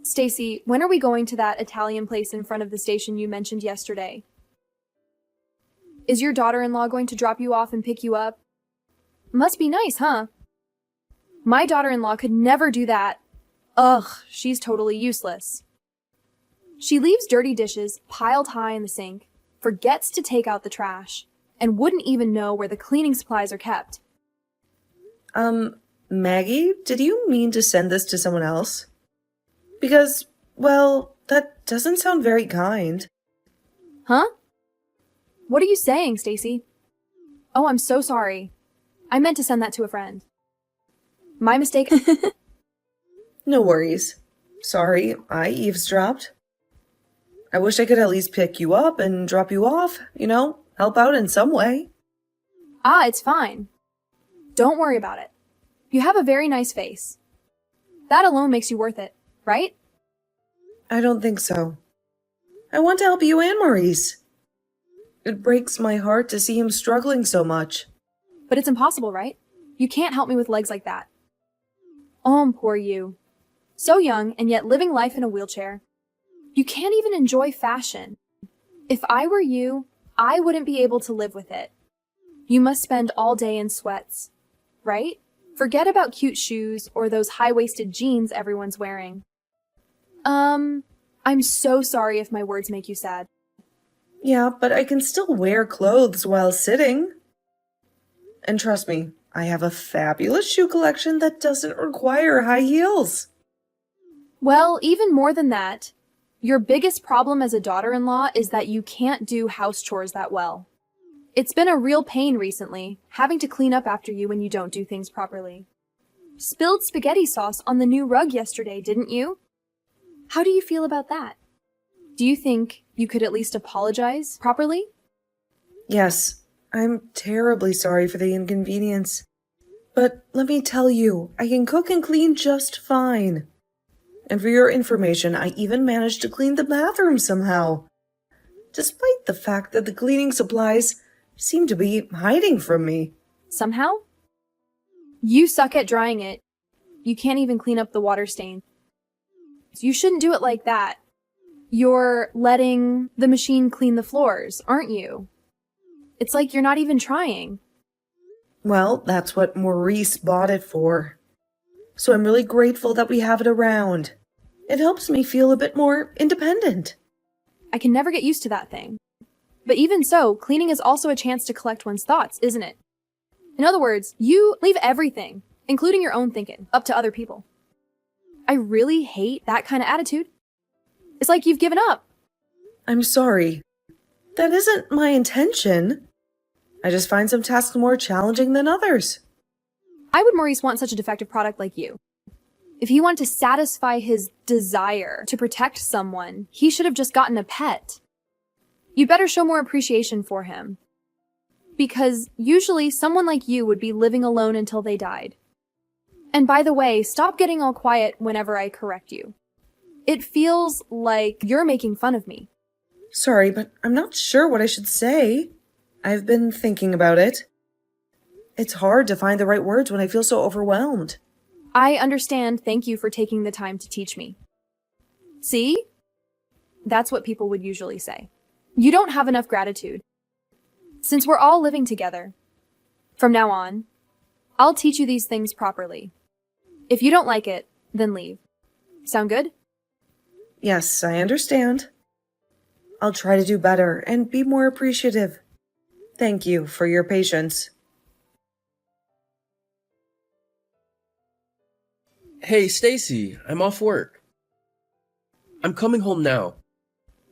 Stacy, when are we going to that Italian place in front of the station you mentioned yesterday? Is your daughter-in-law going to drop you off and pick you up? Must be nice, huh? My daughter-in-law could never do that. Ugh, she's totally useless. She leaves dirty dishes piled high in the sink, forgets to take out the trash, and wouldn't even know where the cleaning supplies are kept. Maggie, did you mean to send this to someone else? Because, well, that doesn't sound very kind. Huh? What are you saying, Stacy? Oh, I'm so sorry. I meant to send that to a friend. My mistake. No worries. Sorry, I eavesdropped. I wish I could at least pick you up and drop you off, help out in some way. Ah, it's fine. Don't worry about it. You have a very nice face. That alone makes you worth it, right? I don't think so. I want to help you and Maurice. It breaks my heart to see him struggling so much. But it's impossible, right? You can't help me with legs like that. Oh, poor you. So young and yet living life in a wheelchair. You can't even enjoy fashion. If I were you, I wouldn't be able to live with it. You must spend all day in sweats, right? Forget about cute shoes or those high-waisted jeans everyone's wearing. I'm so sorry if my words make you sad. Yeah, but I can still wear clothes while sitting. And trust me, I have a fabulous shoe collection that doesn't require high heels. Well, even more than that, your biggest problem as a daughter-in-law is that you can't do house chores that well. It's been a real pain recently, having to clean up after you when you don't do things properly. Spilled spaghetti sauce on the new rug yesterday, didn't you? How do you feel about that? Do you think you could at least apologize properly? Yes, I'm terribly sorry for the inconvenience. But let me tell you, I can cook and clean just fine. And for your information, I even managed to clean the bathroom somehow. Despite the fact that the cleaning supplies seem to be hiding from me. Somehow? You suck at drying it. You can't even clean up the water stain. You shouldn't do it like that. You're letting the machine clean the floors, aren't you? It's like you're not even trying. Well, that's what Maurice bought it for. So I'm really grateful that we have it around. It helps me feel a bit more independent. I can never get used to that thing. But even so, cleaning is also a chance to collect one's thoughts, isn't it? In other words, you leave everything, including your own thinking, up to other people. I really hate that kind of attitude. It's like you've given up. I'm sorry. That isn't my intention. I just find some tasks more challenging than others. Why would Maurice want such a defective product like you? If he wanted to satisfy his desire to protect someone, he should have just gotten a pet. You'd better show more appreciation for him. Because usually someone like you would be living alone until they died. And by the way, stop getting all quiet whenever I correct you. It feels like you're making fun of me. Sorry, but I'm not sure what I should say. I've been thinking about it. It's hard to find the right words when I feel so overwhelmed. I understand. Thank you for taking the time to teach me. See? That's what people would usually say. You don't have enough gratitude. Since we're all living together, from now on, I'll teach you these things properly. If you don't like it, then leave. Sound good? Yes, I understand. I'll try to do better and be more appreciative. Thank you for your patience. Hey, Stacy, I'm off work. I'm coming home now.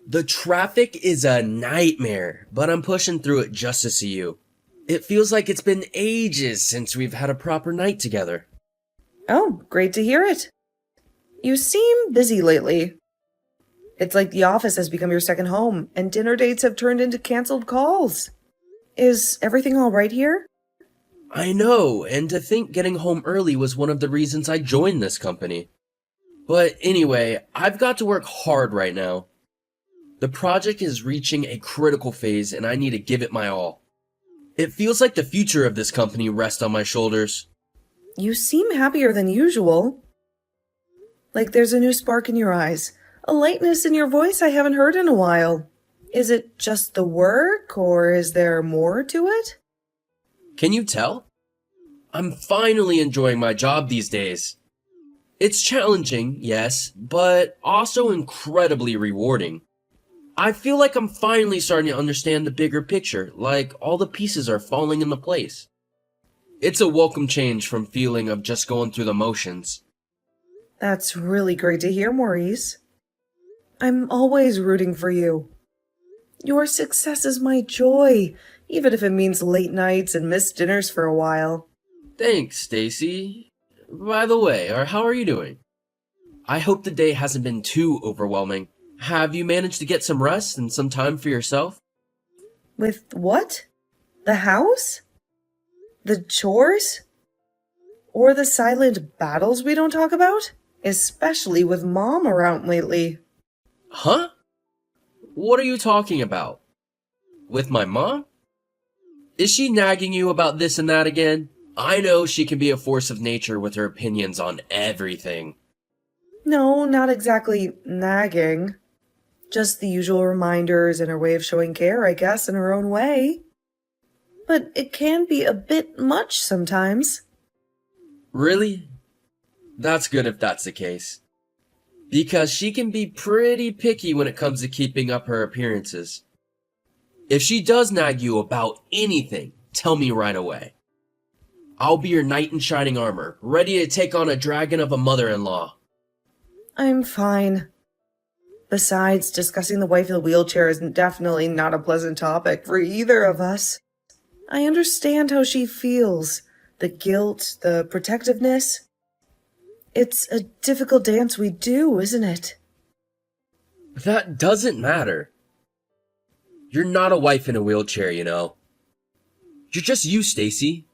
The traffic is a nightmare, but I'm pushing through it just to see you. It feels like it's been ages since we've had a proper night together. Oh, great to hear it. You seem busy lately. It's like the office has become your second home, and dinner dates have turned into canceled calls. Is everything all right here? I know, and to think getting home early was one of the reasons I joined this company. But anyway, I've got to work hard right now. The project is reaching a critical phase and I need to give it my all. It feels like the future of this company rests on my shoulders. You seem happier than usual. Like there's a new spark in your eyes, a lightness in your voice I haven't heard in a while. Is it just the work, or is there more to it? Can you tell? I'm finally enjoying my job these days. It's challenging, yes, but also incredibly rewarding. I feel like I'm finally starting to understand the bigger picture, like all the pieces are falling into place. It's a welcome change from feeling of just going through the motions. That's really great to hear, Maurice. I'm always rooting for you. Your success is my joy, even if it means late nights and missed dinners for a while. Thanks, Stacy. By the way, how are you doing? I hope the day hasn't been too overwhelming. Have you managed to get some rest and some time for yourself? With what? The house? The chores? Or the silent battles we don't talk about? Especially with Mom around lately. Huh? What are you talking about? With my mom? Is she nagging you about this and that again? I know she can be a force of nature with her opinions on everything. No, not exactly nagging. Just the usual reminders and her way of showing care, I guess, in her own way. But it can be a bit much sometimes. Really? That's good if that's the case. Because she can be pretty picky when it comes to keeping up her appearances. If she does nag you about anything, tell me right away. I'll be your knight in shining armor, ready to take on a dragon of a mother-in-law. I'm fine. Besides, discussing the wife in the wheelchair is definitely not a pleasant topic for either of us. I understand how she feels. The guilt, the protectiveness. It's a difficult dance we do, isn't it? That doesn't matter. You're not a wife in a wheelchair, you know. You're just you, Stacy.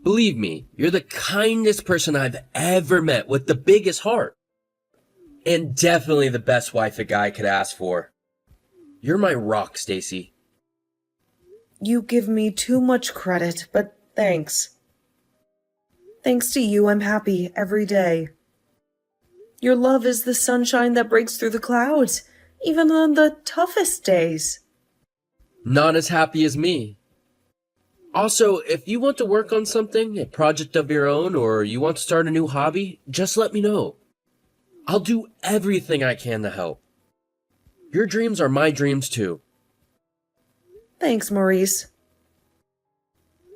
Believe me, you're the kindest person I've ever met with the biggest heart. And definitely the best wife a guy could ask for. You're my rock, Stacy. You give me too much credit, but thanks. Thanks to you, I'm happy every day. Your love is the sunshine that breaks through the clouds, even on the toughest days. Not as happy as me. Also, if you want to work on something, a project of your own, or you want to start a new hobby, just let me know. I'll do everything I can to help. Your dreams are my dreams too. Thanks, Maurice.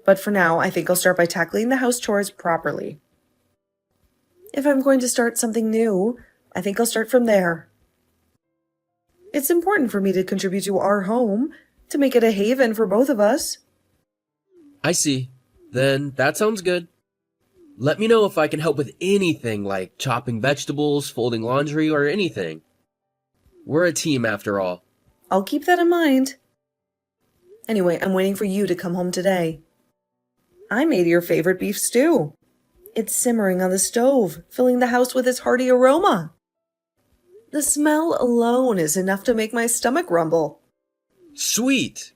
But for now, I think I'll start by tackling the house chores properly. If I'm going to start something new, I think I'll start from there. It's important for me to contribute to our home, to make it a haven for both of us. I see. Then that sounds good. Let me know if I can help with anything like chopping vegetables, folding laundry, or anything. We're a team after all. I'll keep that in mind. Anyway, I'm waiting for you to come home today. I made your favorite beef stew. It's simmering on the stove, filling the house with its hearty aroma. The smell alone is enough to make my stomach rumble. Sweet!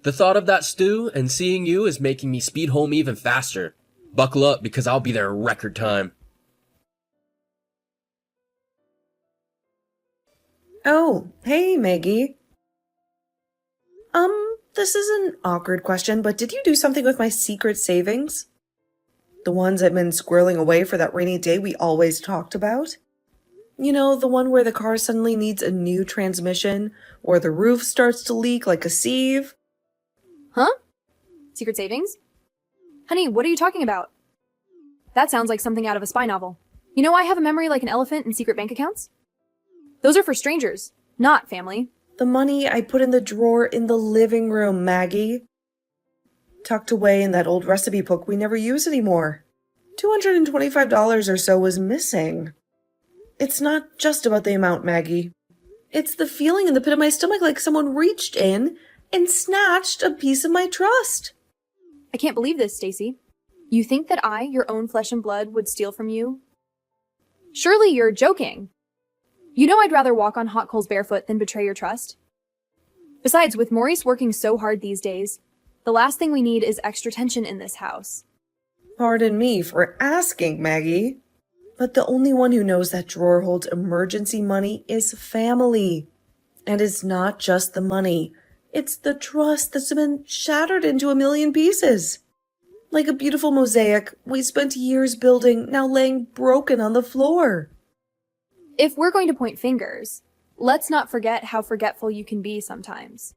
The thought of that stew and seeing you is making me speed home even faster. Buckle up because I'll be there in record time. Oh, hey, Maggie. This is an awkward question, but did you do something with my secret savings? The ones I've been squirreling away for that rainy day we always talked about? You know, the one where the car suddenly needs a new transmission, or the roof starts to leak like a sieve? Huh? Secret savings? Honey, what are you talking about? That sounds like something out of a spy novel. You know I have a memory like an elephant and secret bank accounts? Those are for strangers, not family. The money I put in the drawer in the living room, Maggie. Tucked away in that old recipe book we never use anymore. $225 or so was missing. It's not just about the amount, Maggie. It's the feeling in the pit of my stomach like someone reached in and snatched a piece of my trust. I can't believe this, Stacy. You think that I, your own flesh and blood, would steal from you? Surely you're joking. You know I'd rather walk on hot coals barefoot than betray your trust. Besides, with Maurice working so hard these days, the last thing we need is extra tension in this house. Pardon me for asking, Maggie. But the only one who knows that drawer holds emergency money is family. And it's not just the money. It's the trust that's been shattered into a million pieces. Like a beautiful mosaic we spent years building, now laying broken on the floor. If we're going to point fingers, let's not forget how forgetful you can be sometimes.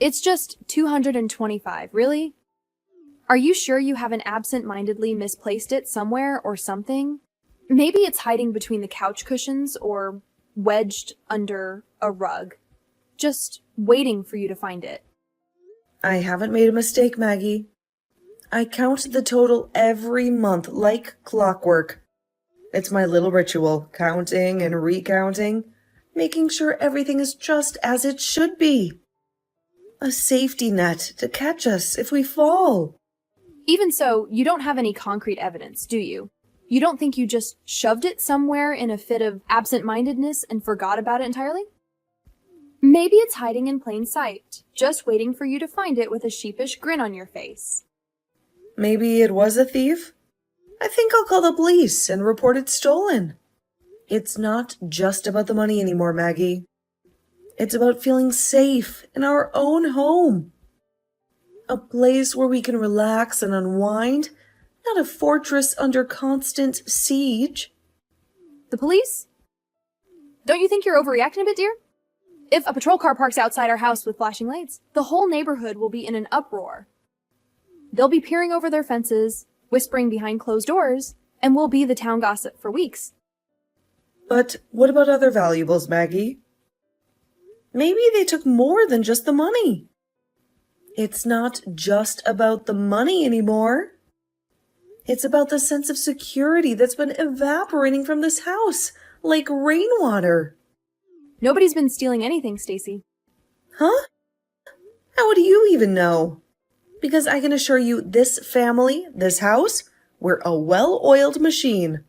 It's just 225, really? Are you sure you haven't absent-mindedly misplaced it somewhere or something? Maybe it's hiding between the couch cushions or wedged under a rug, just waiting for you to find it. I haven't made a mistake, Maggie. I count the total every month like clockwork. It's my little ritual, counting and recounting, making sure everything is just as it should be. A safety net to catch us if we fall. Even so, you don't have any concrete evidence, do you? You don't think you just shoved it somewhere in a fit of absent-mindedness and forgot about it entirely? Maybe it's hiding in plain sight, just waiting for you to find it with a sheepish grin on your face. Maybe it was a thief? I think I'll call the police and report it stolen. It's not just about the money anymore, Maggie. It's about feeling safe in our own home. A place where we can relax and unwind, not a fortress under constant siege. The police? Don't you think you're overreacting a bit, dear? If a patrol car parks outside our house with flashing lights, the whole neighborhood will be in an uproar. They'll be peering over their fences, whispering behind closed doors, and we'll be the town gossip for weeks. But what about other valuables, Maggie? Maybe they took more than just the money. It's not just about the money anymore. It's about the sense of security that's been evaporating from this house, like rainwater. Nobody's been stealing anything, Stacy. Huh? How do you even know? Because I can assure you, this family, this house, we're a well-oiled machine.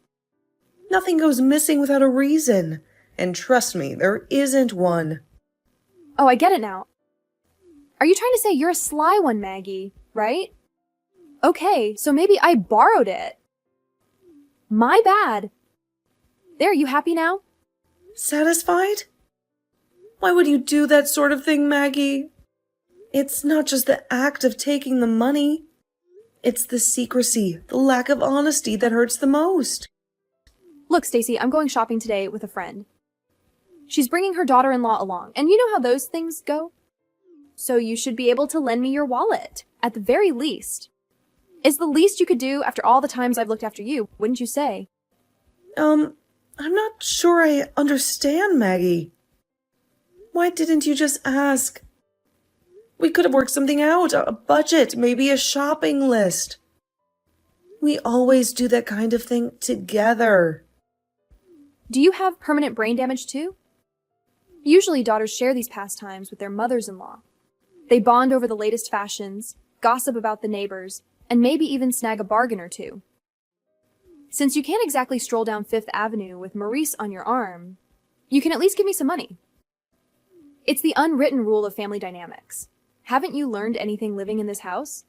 Nothing goes missing without a reason. And trust me, there isn't one. Oh, I get it now. Are you trying to say you're a sly one, Maggie, right? Okay, so maybe I borrowed it. My bad. There, you happy now? Satisfied? Why would you do that sort of thing, Maggie? It's not just the act of taking the money. It's the secrecy, the lack of honesty that hurts the most. Look, Stacy, I'm going shopping today with a friend. She's bringing her daughter-in-law along, and you know how those things go? So you should be able to lend me your wallet, at the very least. It's the least you could do after all the times I've looked after you, wouldn't you say? I'm not sure I understand, Maggie. Why didn't you just ask? We could have worked something out, a budget, maybe a shopping list. We always do that kind of thing together. Do you have permanent brain damage too? Usually daughters share these pastimes with their mothers-in-law. They bond over the latest fashions, gossip about the neighbors, and maybe even snag a bargain or two. Since you can't exactly stroll down Fifth Avenue with Maurice on your arm, you can at least give me some money. It's the unwritten rule of family dynamics. Haven't you learned anything living in this house?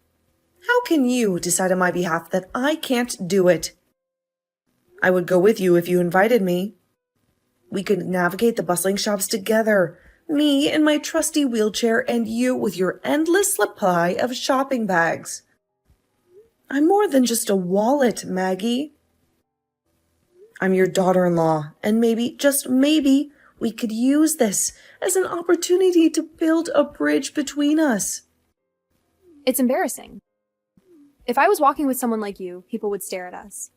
How can you decide on my behalf that I can't do it? I would go with you if you invited me. We could navigate the bustling shops together, me in my trusty wheelchair and you with your endless supply of shopping bags. I'm more than just a wallet, Maggie. I'm your daughter-in-law, and maybe, just maybe, we could use this as an opportunity to build a bridge between us. It's embarrassing. If I was walking with someone like you, people would stare at us.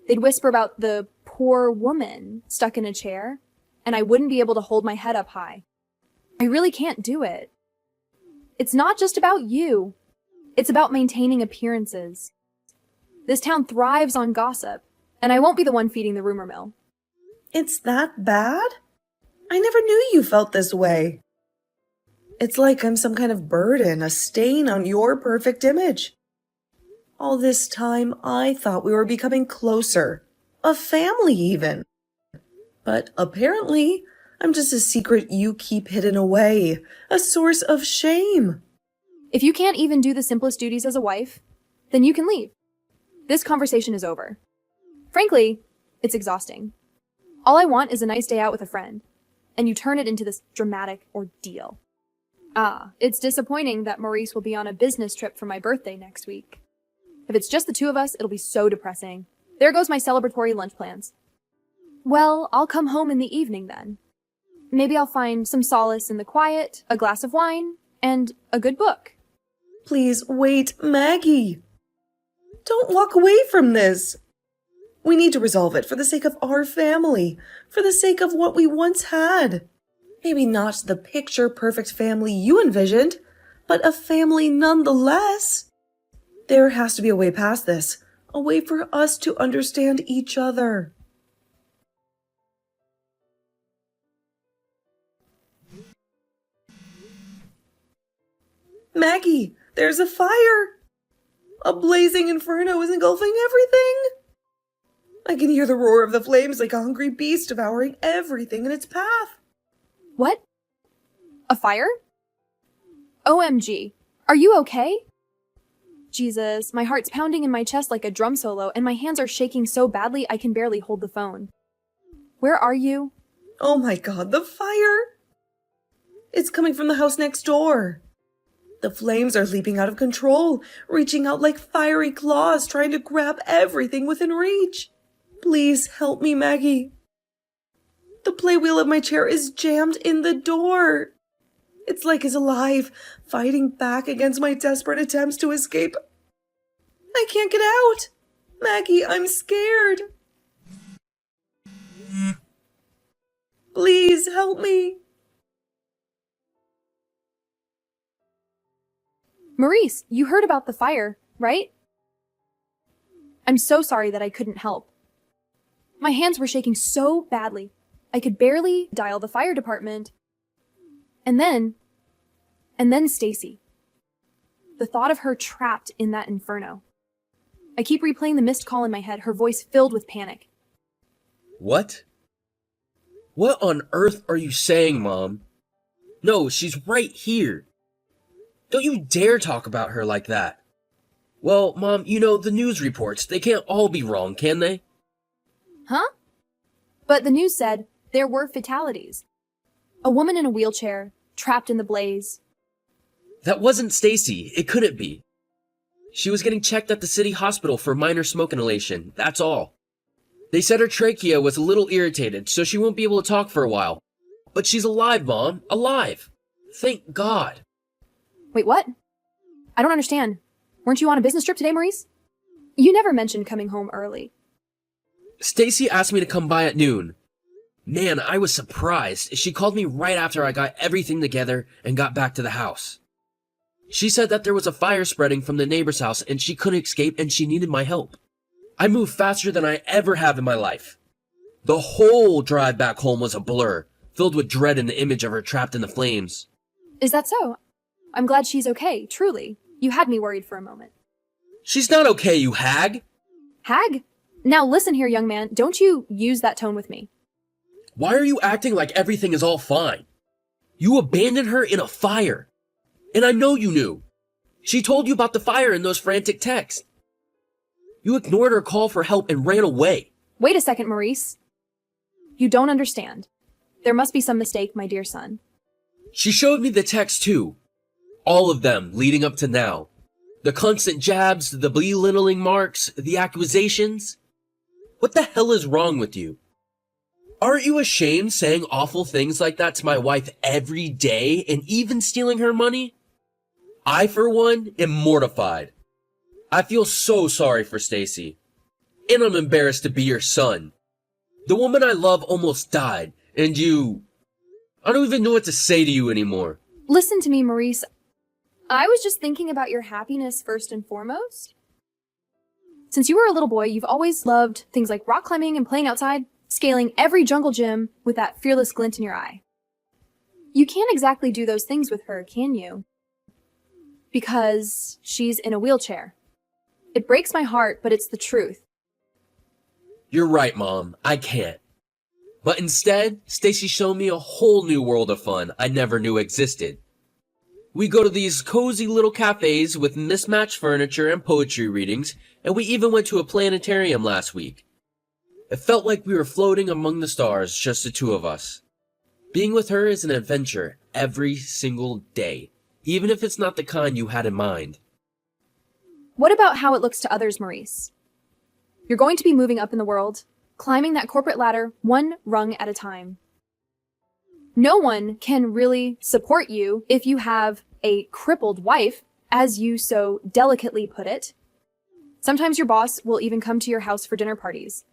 They'd whisper about the poor woman stuck in a chair, and I wouldn't be able to hold my head up high. I really can't do it. It's not just about you. It's about maintaining appearances. This town thrives on gossip, and I won't be the one feeding the rumor mill. It's that bad? I never knew you felt this way. It's like I'm some kind of burden, a stain on your perfect image. All this time, I thought we were becoming closer, a family even. But apparently, I'm just a secret you keep hidden away, a source of shame. If you can't even do the simplest duties as a wife, then you can leave. This conversation is over. Frankly, it's exhausting. All I want is a nice day out with a friend, and you turn it into this dramatic ordeal. It's disappointing that Maurice will be on a business trip for my birthday next week. If it's just the two of us, it'll be so depressing. There goes my celebratory lunch plans. Well, I'll come home in the evening then. Maybe I'll find some solace in the quiet, a glass of wine, and a good book. Please wait, Maggie. Don't walk away from this. We need to resolve it for the sake of our family, for the sake of what we once had. Maybe not the picture-perfect family you envisioned, but a family nonetheless. There has to be a way past this, a way for us to understand each other. Maggie, there's a fire! A blazing inferno is engulfing everything! I can hear the roar of the flames like a hungry beast devouring everything in its path. What? A fire? OMG. Are you okay? Jesus, my heart's pounding in my chest like a drum solo, and my hands are shaking so badly I can barely hold the phone. Where are you? Oh my god, the fire! It's coming from the house next door. The flames are leaping out of control, reaching out like fiery claws, trying to grab everything within reach. Please help me, Maggie. The playwheel of my chair is jammed in the door. It's like it's alive, fighting back against my desperate attempts to escape. I can't get out. Maggie, I'm scared. Please help me. Maurice, you heard about the fire, right? I'm so sorry that I couldn't help. My hands were shaking so badly, I could barely dial the fire department. And then Stacy. The thought of her trapped in that inferno. I keep replaying the missed call in my head, her voice filled with panic. What? What on earth are you saying, Mom? No, she's right here. Don't you dare talk about her like that. Well, Mom, you know, the news reports, they can't all be wrong, can they? Huh? But the news said there were fatalities. A woman in a wheelchair, trapped in the blaze. That wasn't Stacy. It couldn't be. She was getting checked at the city hospital for minor smoke inhalation, that's all. They said her trachea was a little irritated, so she won't be able to talk for a while. But she's alive, Mom. Alive. Thank God. Wait, what? I don't understand. Weren't you on a business trip today, Maurice? You never mentioned coming home early. Stacy asked me to come by at noon. Man, I was surprised. She called me right after I got everything together and got back to the house. She said that there was a fire spreading from the neighbor's house and she couldn't escape and she needed my help. I moved faster than I ever have in my life. The whole drive back home was a blur, filled with dread and the image of her trapped in the flames. Is that so? I'm glad she's okay, truly. You had me worried for a moment. She's not okay, you hag! Hag? Now listen here, young man, don't you use that tone with me. Why are you acting like everything is all fine? You abandoned her in a fire. And I know you knew. She told you about the fire in those frantic texts. You ignored her call for help and ran away. Wait a second, Maurice. You don't understand. There must be some mistake, my dear son. She showed me the texts too. All of them leading up to now. The constant jabs, the belittling marks, the accusations. What the hell is wrong with you? Aren't you ashamed saying awful things like that to my wife every day and even stealing her money? I, for one, am mortified. I feel so sorry for Stacy. And I'm embarrassed to be your son. The woman I love almost died, and you... I don't even know what to say to you anymore. Listen to me, Maurice. I was just thinking about your happiness first and foremost. Since you were a little boy, you've always loved things like rock climbing and playing outside, scaling every jungle gym with that fearless glint in your eye. You can't exactly do those things with her, can you? Because she's in a wheelchair. It breaks my heart, but it's the truth. You're right, Mom. I can't. But instead, Stacy showed me a whole new world of fun I never knew existed. We go to these cozy little cafes with mismatched furniture and poetry readings, and we even went to a planetarium last week. It felt like we were floating among the stars, just the two of us. Being with her is an adventure every single day, even if it's not the kind you had in mind. What about how it looks to others, Maurice? You're going to be moving up in the world, climbing that corporate ladder one rung at a time. No one can really support you if you have a crippled wife, as you so delicately put it. Sometimes your boss will even come to your house for dinner parties.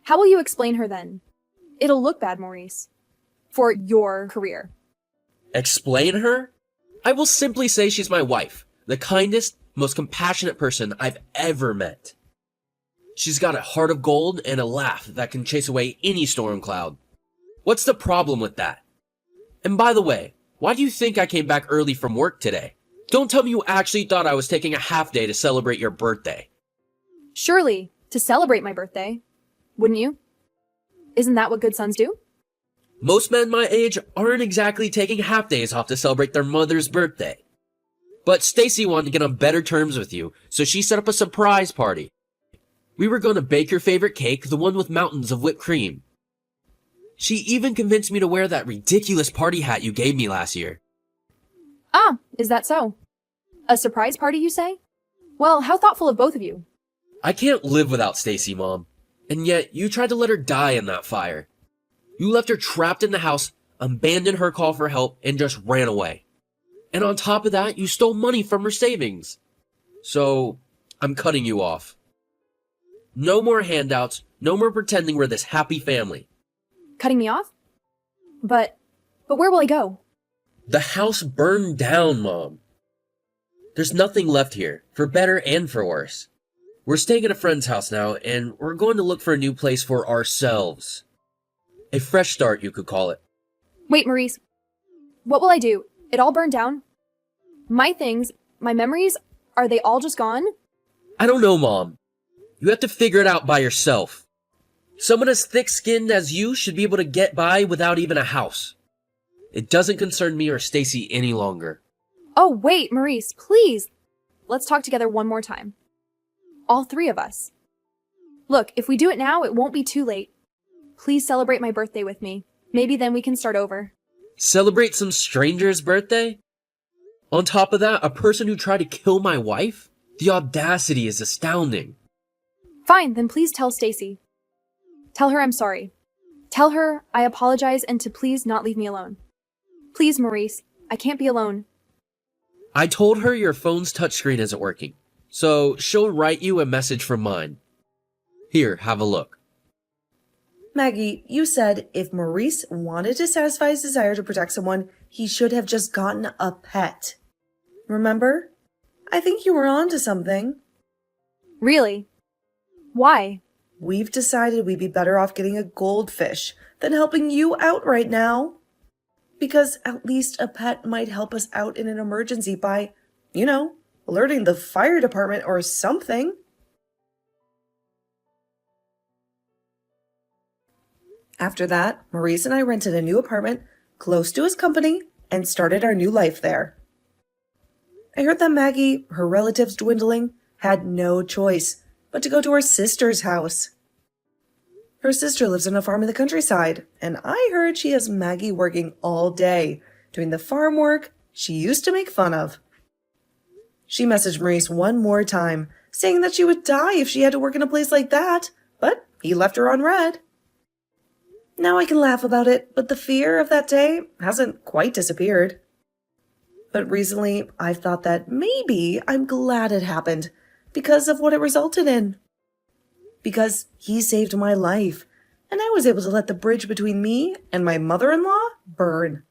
How will you explain her then? It'll look bad, Maurice, for your career. Explain her? I will simply say she's my wife, the kindest, most compassionate person I've ever met. She's got a heart of gold and a laugh that can chase away any storm cloud. What's the problem with that? And by the way, why do you think I came back early from work today? Don't tell me you actually thought I was taking a half day to celebrate your birthday. Surely, to celebrate my birthday, wouldn't you? Isn't that what good sons do? Most men my age aren't exactly taking half days off to celebrate their mother's birthday. But Stacy wanted to get on better terms with you, so she set up a surprise party. We were going to bake your favorite cake, the one with mountains of whipped cream. She even convinced me to wear that ridiculous party hat you gave me last year. Ah, is that so? A surprise party, you say? Well, how thoughtful of both of you. I can't live without Stacy, Mom. And yet, you tried to let her die in that fire. You left her trapped in the house, abandoned her call for help, and just ran away. And on top of that, you stole money from her savings. So, I'm cutting you off. No more handouts, no more pretending we're this happy family. Cutting me off? But where will I go? The house burned down, Mom. There's nothing left here, for better and for worse. We're staying at a friend's house now, and we're going to look for a new place for ourselves. A fresh start, you could call it. Wait, Maurice. What will I do? It all burned down? My things, my memories, are they all just gone? I don't know, Mom. You have to figure it out by yourself. Someone as thick-skinned as you should be able to get by without even a house. It doesn't concern me or Stacy any longer. Oh, wait, Maurice, please. Let's talk together one more time. All three of us. Look, if we do it now, it won't be too late. Please celebrate my birthday with me. Maybe then we can start over. Celebrate some stranger's birthday? On top of that, a person who tried to kill my wife? The audacity is astounding. Fine, then please tell Stacy. Tell her I'm sorry. Tell her I apologize and to please not leave me alone. Please, Maurice, I can't be alone. I told her your phone's touchscreen isn't working, so she'll write you a message from mine. Here, have a look. Maggie, you said if Maurice wanted to satisfy his desire to protect someone, he should have just gotten a pet. Remember? I think you were on to something. Really? Why? We've decided we'd be better off getting a goldfish than helping you out right now. Because at least a pet might help us out in an emergency by, alerting the fire department or something. After that, Maurice and I rented a new apartment close to his company and started our new life there. I heard that Maggie, her relatives dwindling, had no choice but to go to her sister's house. Her sister lives on a farm in the countryside, and I heard she has Maggie working all day, doing the farm work she used to make fun of. She messaged Maurice one more time, saying that she would die if she had to work in a place like that, but he left her on red. Now I can laugh about it, but the fear of that day hasn't quite disappeared. But recently, I've thought that maybe I'm glad it happened because of what it resulted in. Because he saved my life, and I was able to let the bridge between me and my mother-in-law burn.